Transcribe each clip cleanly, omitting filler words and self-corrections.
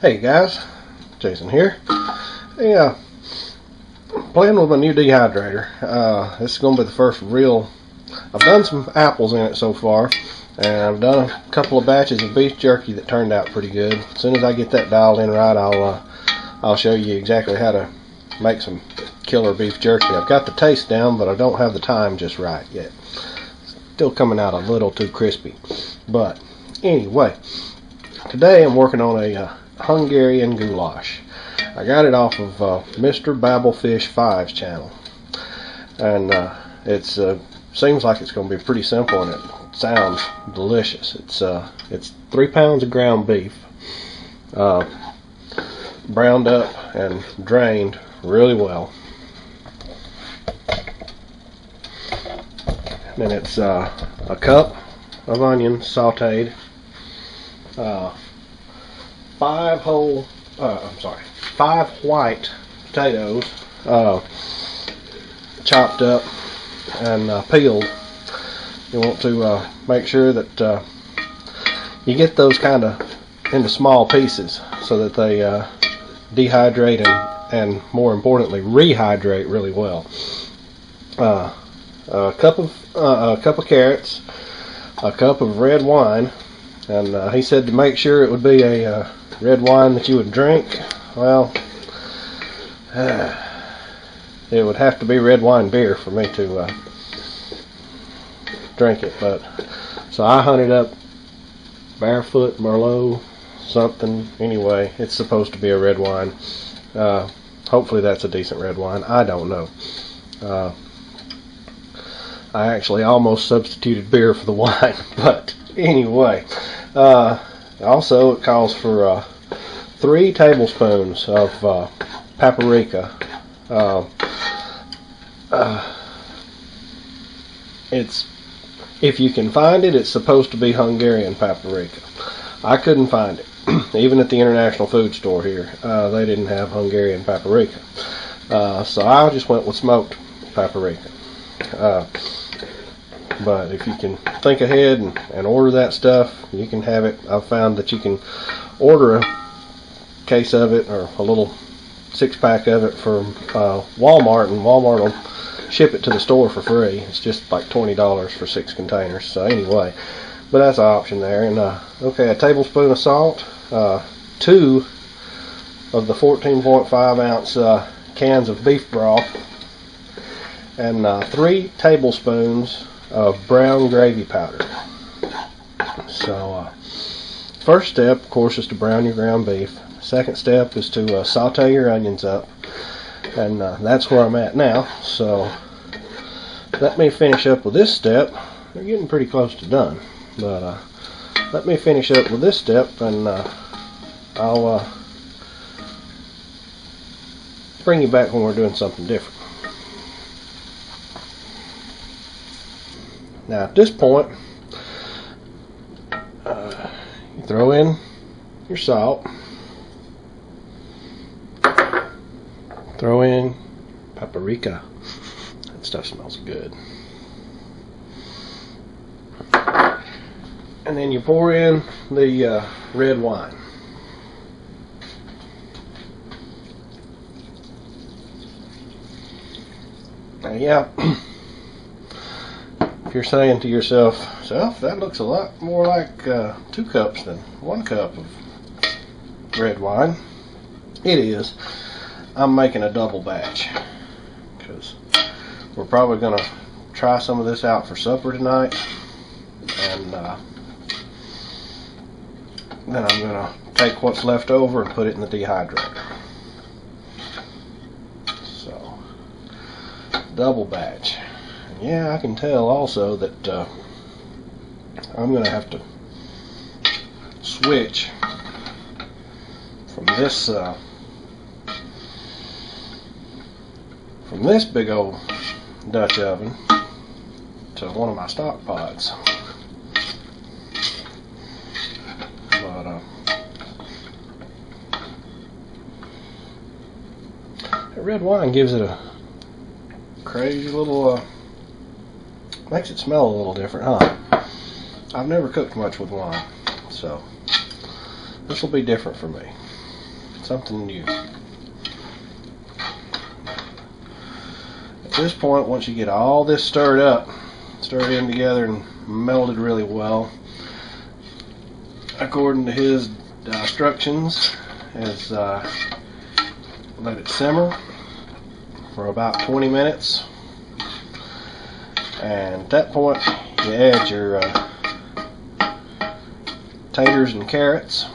Hey guys, Jason here. Hey, playing with my new dehydrator. This is going to be the first real. I've done some apples in it so far, and I've done a couple of batches of beef jerky that turned out pretty good. As soon as I get that dialed in right, I'll show you exactly how to make some killer beef jerky. I've got the taste down, but I don't have the time just right yet. Still coming out a little too crispy. But anyway, today I'm working on a Hungarian Goulash. I got it off of Mr. Babelfish 5's channel, and it seems like it's going to be pretty simple, and it sounds delicious. It's 3 pounds of ground beef, browned up and drained really well. And it's a cup of onions sauteed, 5 white potatoes chopped up and peeled. You want to make sure that you get those kind of into small pieces so that they dehydrate and more importantly rehydrate really well. A cup of carrots, a cup of red wine, and he said to make sure it would be a red wine that you would drink. Well, it would have to be red wine beer for me to drink it. But so I hunted up Barefoot Merlot something. Anyway, it's supposed to be a red wine. Hopefully that's a decent red wine. I don't know. I actually almost substituted beer for the wine, but anyway. Also, it calls for 3 tablespoons of paprika. If you can find it, it's supposed to be Hungarian paprika. I couldn't find it. Even at the International Food Store here, they didn't have Hungarian paprika. So I just went with smoked paprika. But if you can think ahead and order that stuff, you can have it. I've found that you can order a case of it or a little 6-pack of it from Walmart, and Walmart will ship it to the store for free. It's just like $20 for 6 containers. So anyway, but that's an option there. And okay, a tablespoon of salt, 2 of the 14.5 ounce cans of beef broth, and 3 tablespoons of brown gravy powder. So first step, of course, is to brown your ground beef. Second step is to saute your onions up, and that's where I'm at now. So let me finish up with this step. We're getting pretty close to done, but let me finish up with this step, and I'll bring you back when we're doing something different. Now at this point, you throw in your salt, throw in paprika. That stuff smells good. And then you pour in the red wine. Now, yeah. You're saying to yourself, that looks a lot more like 2 cups than 1 cup of red wine. It is. I'm making a double batch because we're probably going to try some of this out for supper tonight, and then I'm going to take what's left over and put it in the dehydrator. So, double batch. Yeah, I can tell also that I'm going to have to switch from this big old Dutch oven to one of my stock pots. But that red wine gives it a crazy little makes it smell a little different, huh? I've never cooked much with wine, so this will be different for me. something new. At this point, once you get all this stirred in together and melded really well, according to his instructions, is let it simmer for about 20 minutes. And at that point, you add your taters and carrots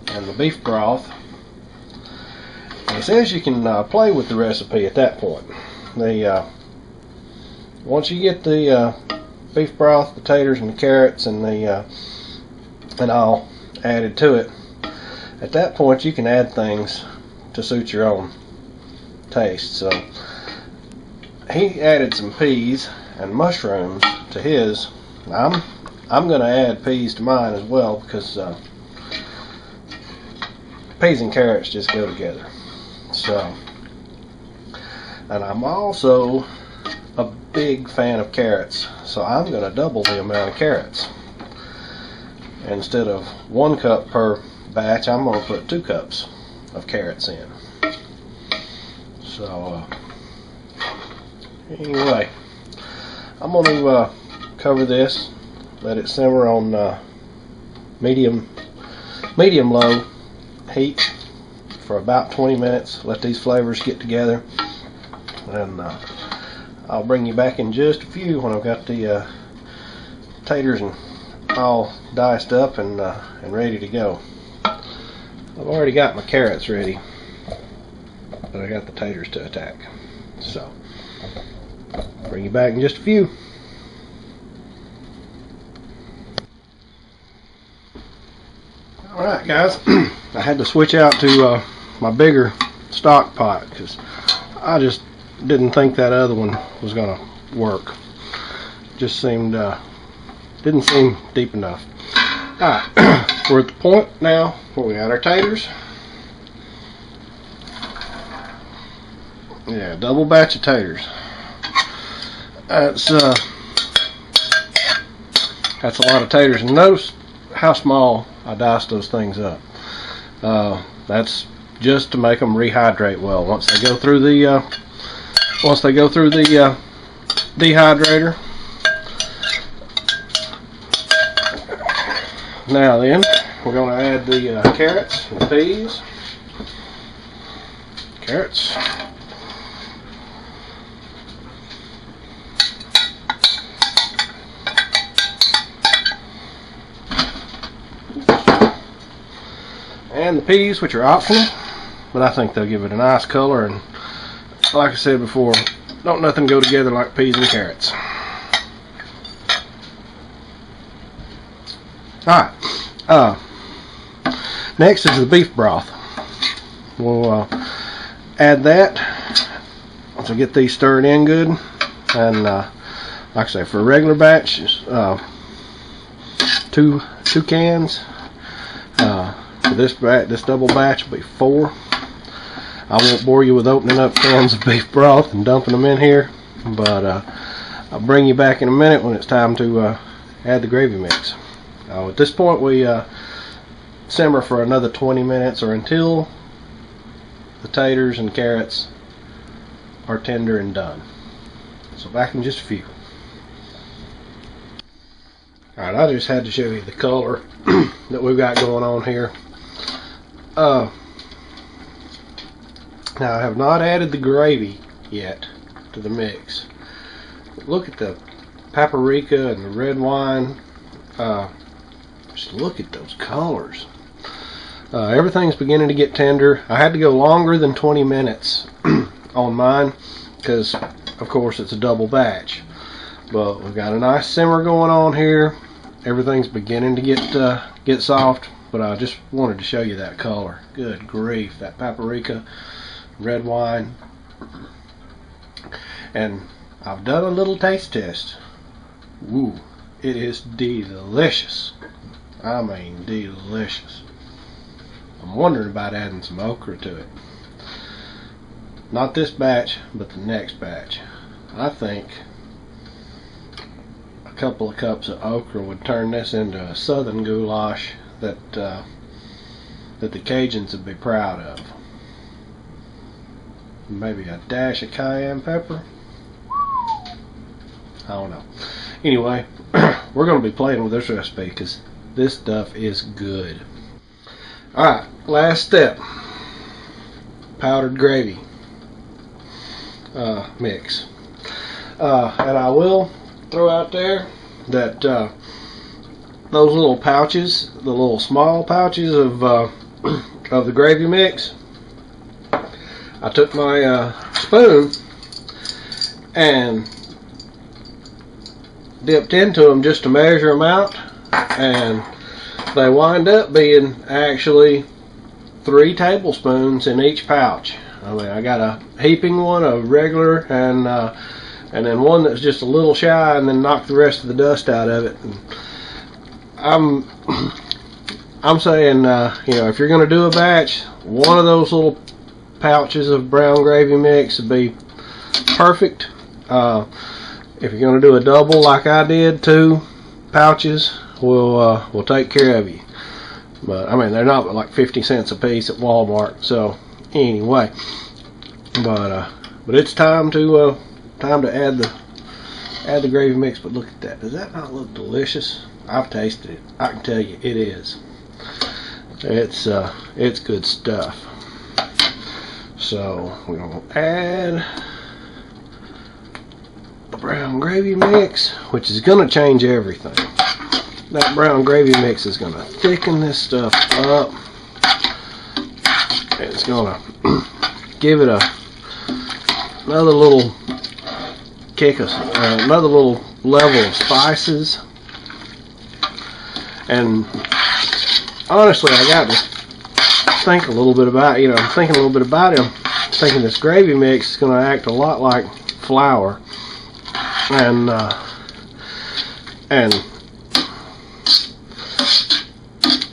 and the beef broth. And it says you can play with the recipe at that point. Once you get the beef broth, the taters, and the carrots, and all added to it, at that point you can add things to suit your own taste. So he added some peas and mushrooms to his. I'm going to add peas to mine as well, because peas and carrots just go together. So, and I'm also a big fan of carrots, so I'm going to double the amount of carrots. Instead of 1 cup per batch, I'm going to put 2 cups of carrots in. So anyway, I'm going to cover this, let it simmer on medium low heat for about 20 minutes. Let these flavors get together, and I'll bring you back in just a few when I've got the taters and all diced up and ready to go. I've already got my carrots ready, but I got the taters to attack. So bring you back in just a few. Alright guys, I had to switch out to my bigger stock pot because I just didn't think that other one was going to work. Just didn't seem deep enough. Alright, we're at the point now where we got our taters. Yeah, double batch of taters. That's a lot of taters, and notice how small I diced those things up. That's just to make them rehydrate well. Once they go through the dehydrator. Now then, we're going to add the carrots and peas. Carrots. And the peas, which are optional, but I think they'll give it a nice color, and like I said before, don't nothing go together like peas and carrots. Alright, next is the beef broth. We'll add that once I get these stirred in good, and like I say, for a regular batch, two cans. For this double batch will be 4. I won't bore you with opening up cans of beef broth and dumping them in here, but I'll bring you back in a minute when it's time to add the gravy mix. At this point, we simmer for another 20 minutes, or until the taters and carrots are tender and done. So back in just a few. Alright, I just had to show you the color that we've got going on here. Now I have not added the gravy yet to the mix. Look at the paprika and the red wine. Just look at those colors. Everything's beginning to get tender. I had to go longer than 20 minutes on mine because, of course, it's a double batch. But we've got a nice simmer going on here. Everything's beginning to get soft. But I just wanted to show you that color. Good grief, that paprika, red wine. And I've done a little taste test. Ooh, it is delicious. I mean, delicious. I'm wondering about adding some okra to it. Not this batch, but the next batch. I think a couple of cups of okra would turn this into a southern goulash that that the Cajuns would be proud of. Maybe a dash of cayenne pepper. I don't know. Anyway, we're going to be playing with this recipe because this stuff is good. Alright, last step. Powdered gravy mix. And I will throw out there that those little pouches, the little small pouches of the gravy mix, I took my spoon and dipped into them just to measure them out, and they wind up being actually 3 tablespoons in each pouch. I mean, I got a heaping one, a regular, and then one that's just a little shy, and then knock the rest of the dust out of it. And I'm saying, you know, if you're going to do a batch, one of those little pouches of brown gravy mix would be perfect. If you're going to do a double like I did, 2 pouches will take care of you. But I mean, they're not like 50 cents a piece at Walmart. So anyway, but it's time to add the gravy mix. But look at that. Does that not look delicious? I've tasted it. I can tell you it is. It's good stuff. So we're gonna add the brown gravy mix, which is gonna change everything. That brown gravy mix is gonna thicken this stuff up. It's gonna give it another little kick, another little level of spices. And honestly, I got to think a little bit about, you know, I'm thinking a little bit about it. I'm thinking this gravy mix is going to act a lot like flour, and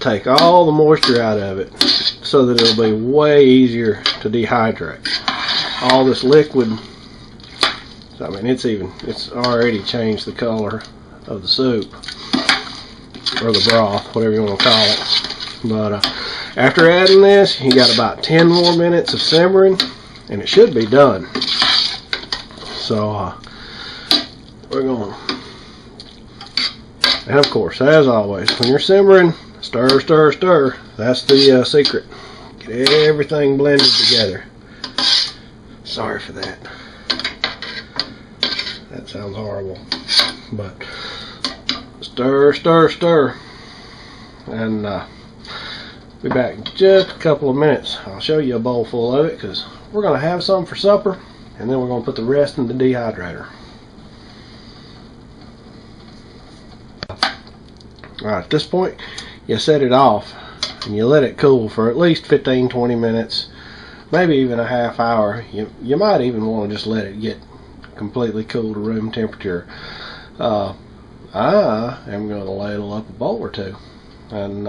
take all the moisture out of it, so that it'll be way easier to dehydrate. All this liquid, I mean, it's already changed the color of the soup, or the broth, whatever you want to call it. But after adding this, you got about 10 more minutes of simmering, and it should be done. So we're going, and of course, as always, when you're simmering, stir, stir, stir. That's the secret. Get everything blended together. Sorry for that. That sounds horrible. But stir, stir, stir. And be back in just a couple of minutes. I'll show you a bowl full of it, because we're going to have some for supper, and then we're going to put the rest in the dehydrator. Alright, at this point, you set it off and you let it cool for at least 15-20 minutes, maybe even a half hour. You might even want to just let it get completely cool to room temperature. I am going to ladle up a bowl or 2 and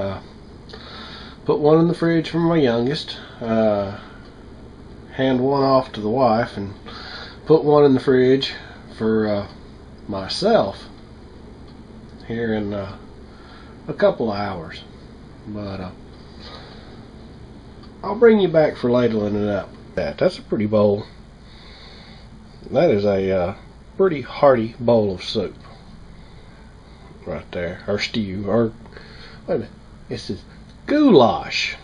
put one in the fridge for my youngest, hand one off to the wife, and put one in the fridge for myself here in a couple of hours. But I'll bring you back for ladling it up. That's a pretty bowl. That is a pretty hearty bowl of soup right there, or stew, or wait a minute, this is goulash.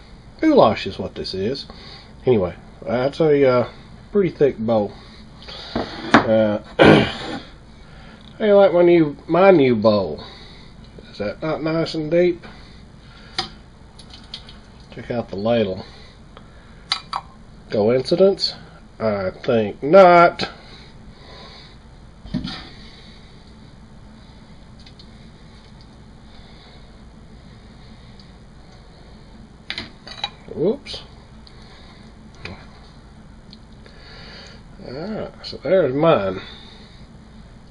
Goulash is what this is. Anyway, that's a pretty thick bowl. How do you like my new bowl? Is that not nice and deep? Check out the ladle. Coincidence? I think not. Whoops. Alright, so there's mine.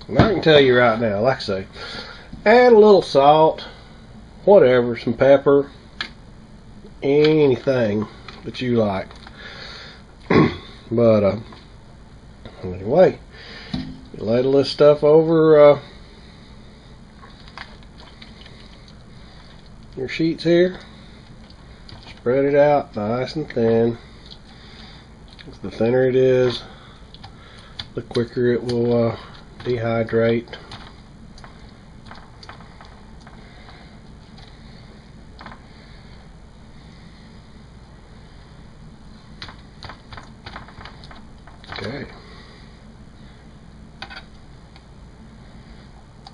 And I can tell you right now, like I say, add a little salt, whatever, some pepper, anything that you like. But anyway, you ladle this stuff over your sheets here, spread it out nice and thin. The thinner it is, the quicker it will dehydrate. Okay.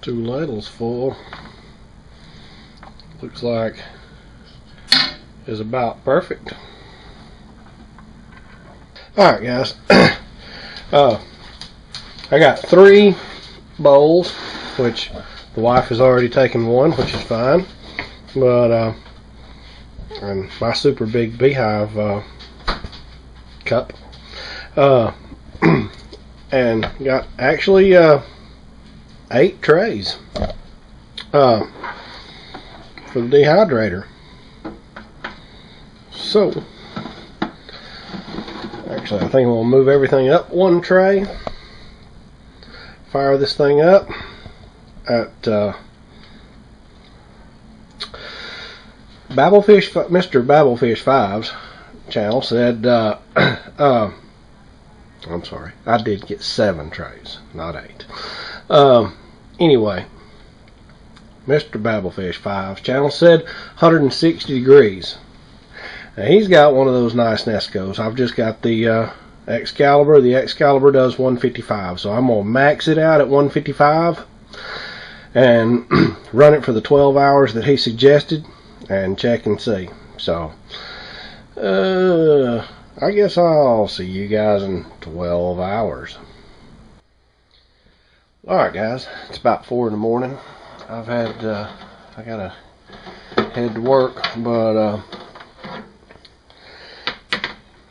2 ladles full. Looks like is about perfect. Alright guys, I got 3 bowls, which the wife has already taken one, which is fine, but and my super big beehive cup, and got actually 8 trays for the dehydrator. So actually I think we'll move everything up 1 tray, fire this thing up at Mr. Babblefish 5's channel said I'm sorry, I did get 7 trays, not 8. Anyway, Mr. Babblefish 5's channel said 160 degrees. Now he's got one of those nice Nescos. I've just got the Excalibur. The Excalibur does 155, so I'm gonna max it out at 155 and run it for the 12 hours that he suggested and check and see. So I guess I'll see you guys in 12 hours. Alright guys, it's about 4 in the morning. I've had I gotta head to work, but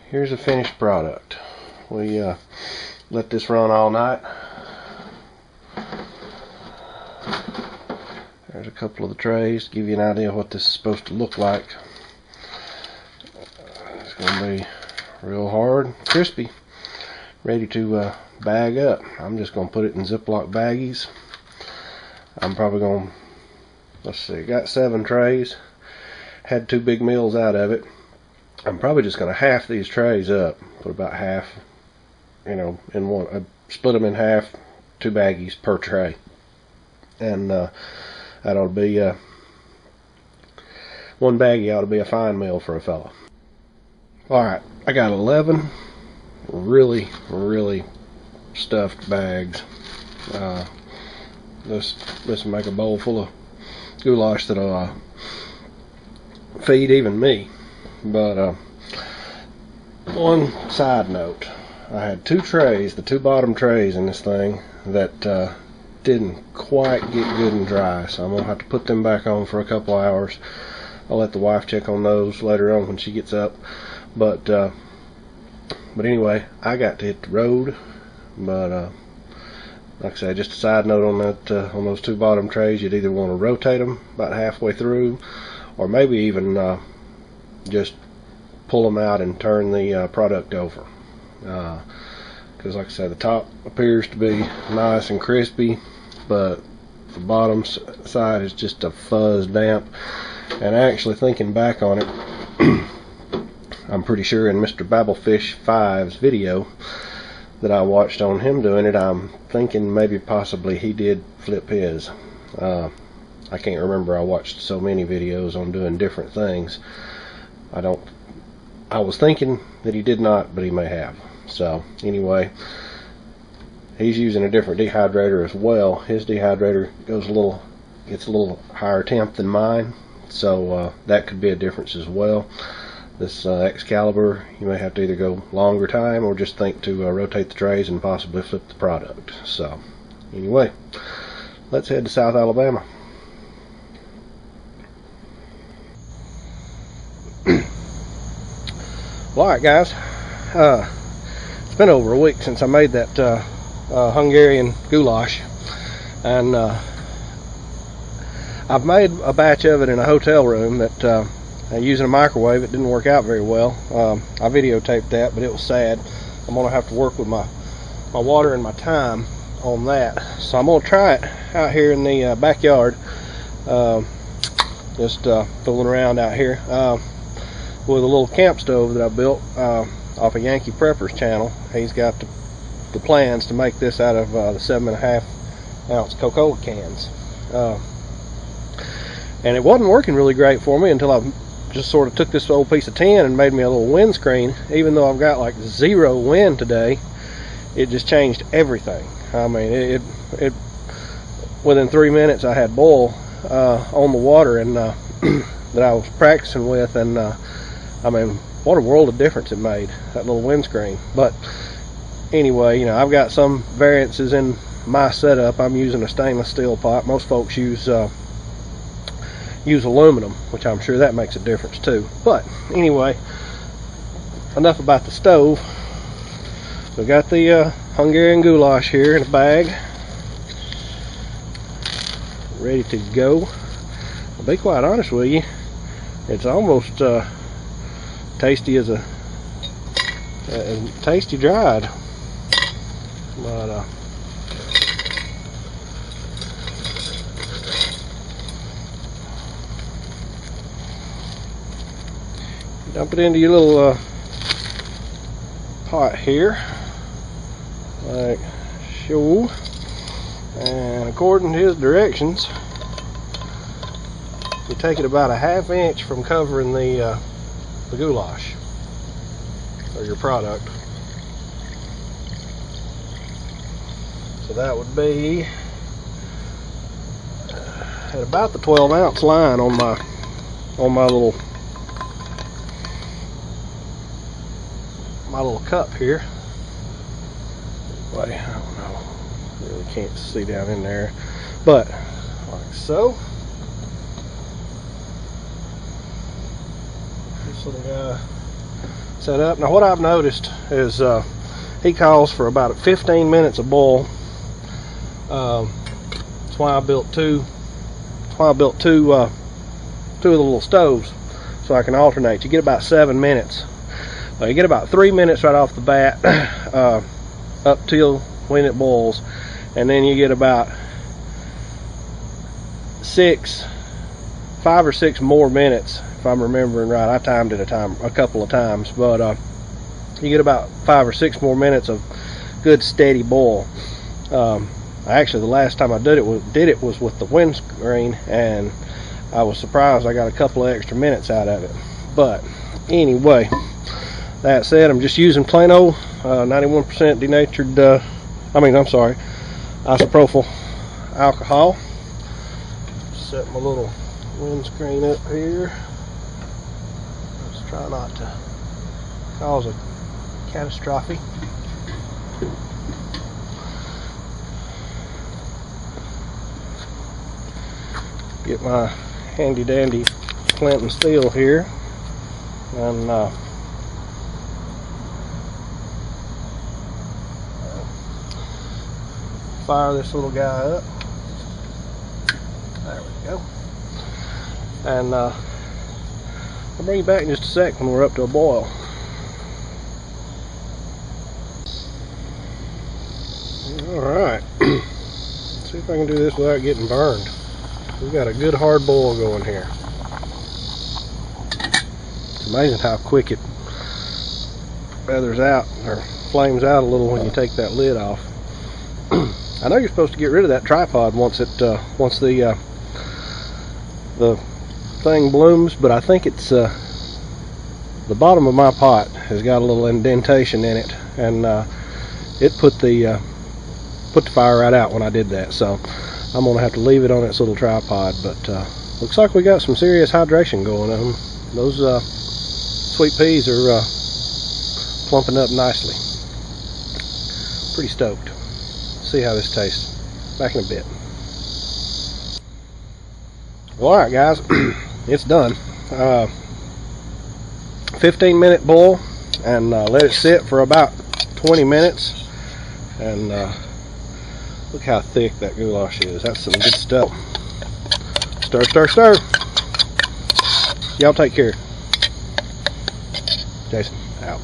here's a finished product. We let this run all night. There's a couple of the trays to give you an idea of what this is supposed to look like. It's going to be real hard, crispy, ready to bag up. I'm just going to put it in Ziploc baggies. I'm probably going to, let's see, got 7 trays. Had 2 big meals out of it. I'm probably just going to half these trays up. Put about half, you know, in one. I split them in half, 2 baggies per tray. And that ought to be, 1 baggie ought to be a fine meal for a fella. Alright, I got 11 really stuffed bags. This will make a bowl full of goulash that'll feed even me. But one side note, I had 2 trays, the 2 bottom trays in this thing that didn't quite get good and dry, so I'm gonna have to put them back on for a couple hours. I'll let the wife check on those later on when she gets up. But anyway, I got to hit the road. But like I said, just a side note on that, on those 2 bottom trays, you'd either want to rotate them about halfway through, or maybe even just pull them out and turn the product over. Because like I said, the top appears to be nice and crispy, but the bottom side is just a fuzz damp. And actually, thinking back on it, I'm pretty sure in Mr. Babblefish 5's video that I watched on him doing it, I'm thinking maybe possibly he did flip his. I can't remember, I watched so many videos on doing different things. I was thinking that he did not, but he may have. So anyway, he's using a different dehydrator as well. His dehydrator gets a little higher temp than mine, so that could be a difference as well. This Excalibur, you may have to either go longer time or just think to rotate the trays and possibly flip the product. So anyway, let's head to South Alabama. Well, alright guys, it's been over a week since I made that Hungarian Goulash, and I've made a batch of it in a hotel room that using a microwave. It didn't work out very well. I videotaped that, but it was sad. I'm gonna have to work with my water and my time on that, so I'm gonna try it out here in the backyard, just fooling around out here. with a little camp stove that I built off of Yankeeprepper's channel. He's got the plans to make this out of the 7.5 ounce Coca-Cola cans. And it wasn't working really great for me until I just sort of took this old piece of tin and made me a little windscreen. Even though I've got like 0 wind today, it just changed everything. I mean, it within 3 minutes I had boil on the water and that I was practicing with, and I mean, what a world of difference it made, that little windscreen. But anyway, you know, I've got some variances in my setup. I'm using a stainless steel pot. Most folks use aluminum, which I'm sure that makes a difference too. But anyway, enough about the stove. We've got the Hungarian Goulash here in a bag, ready to go. I'll be quite honest with you, it's almost tasty as tasty dried. But dump it into your little pot here, like so, and according to his directions, you take it about a 1/2 inch from covering the goulash or your product. So that would be at about the 12 ounce line on my little cup here. Wait, I don't know, really can't see down in there, but like so. This little guy set up. Now what I've noticed is he calls for about 15 minutes of boil. That's why I built two of the little stoves, so I can alternate. You get about 7 minutes. You get about 3 minutes right off the bat, up till when it boils, and then you get about 5 or 6 more minutes, if I'm remembering right. I timed it a couple of times, but you get about 5 or 6 more minutes of good steady boil. Actually, the last time I did it was with the windscreen, and I was surprised I got a couple of extra minutes out of it. But anyway, that said, I'm just using plain old 91% denatured, isopropyl alcohol. Set my little windscreen up here. Let's try not to cause a catastrophe. Get my handy dandy flint and steel here, and fire this little guy up. There we go. And I'll bring you back in just a sec when we're up to a boil. Alright. See if I can do this without getting burned. We've got a good hard boil going here. It's amazing how quick it feathers out or flames out a little when you take that lid off. I know you're supposed to get rid of that tripod once the thing blooms, but I think it's the bottom of my pot has got a little indentation in it, and it put the fire right out when I did that. So I'm gonna have to leave it on its little tripod. But looks like we got some serious hydration going on. Those sweet peas are plumping up nicely. Pretty stoked. See how this tastes. Back in a bit. Well, alright guys, it's done. 15-minute boil, and let it sit for about 20 minutes, and look how thick that goulash is. That's some good stuff. Stir, stir, stir. Y'all take care. Jason, out.